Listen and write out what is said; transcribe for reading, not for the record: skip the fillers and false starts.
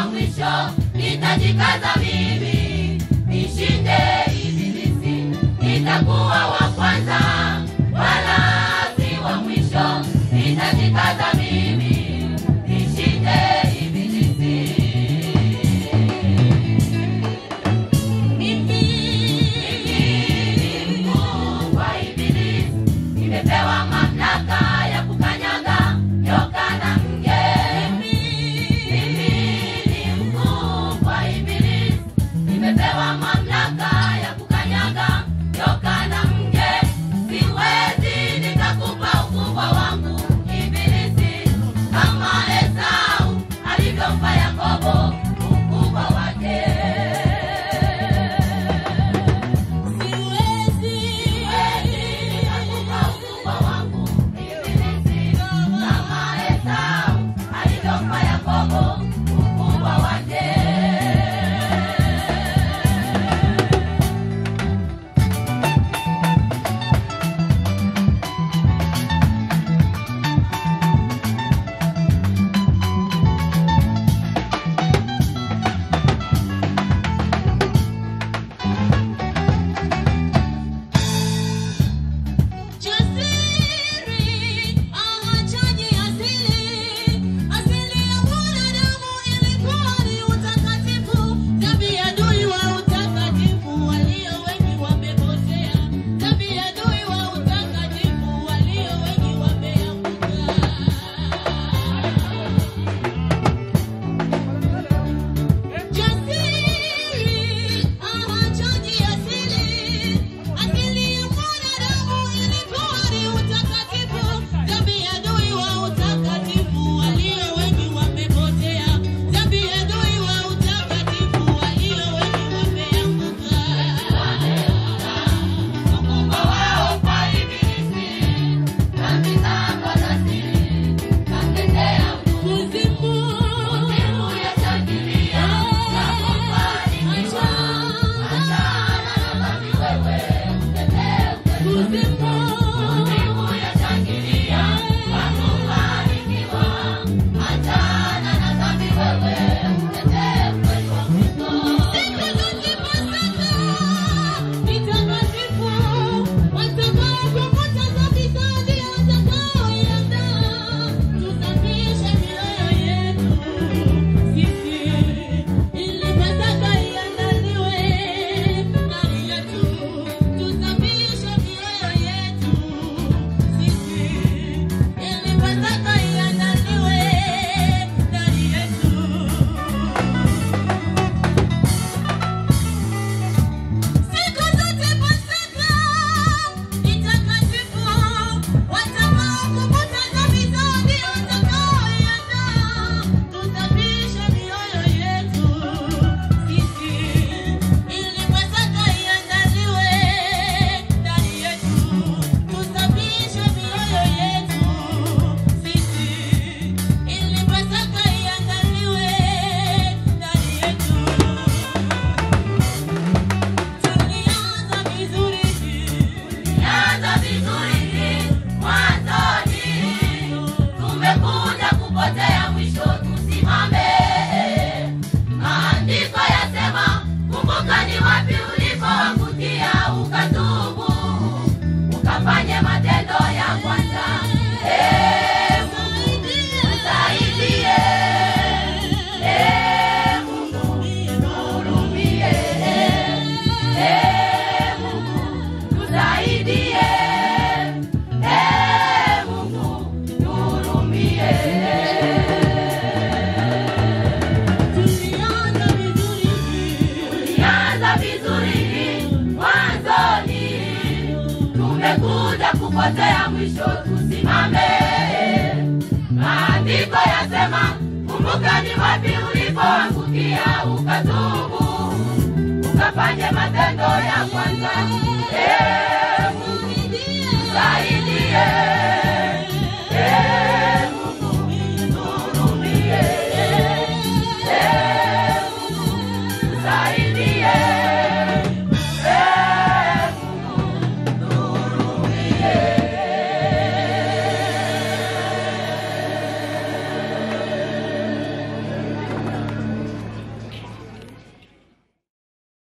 wa mwisho nitajikaza mimi nishinde ibilisi. Nitakuwa wa kwanza wala si wa mwisho, nitajikaza mimi nishinde ibilisi. Mimi ni mkuu wa ibilisi, nimepewa mamlaka ya kukanyaga nyoka na nge. Mimi ni mkuu wa ibilisi, nimepewa mamlaka ya kukanyaga nyoka na nge. Siwezi nikakupa ukubwa wangu ibilisi, kama Esau alivyompa Yakobo ukubwa wake. Siwezi nikakupa ukubwa wangu ibilisi, kama Esau alivyompa Yakobo ukubwa wake. kupotea mwisho tusimame. Maandiko yasema, kumbuka ni wapi ulipoangukia ukatubu, ukafanye matendo ya kwanza.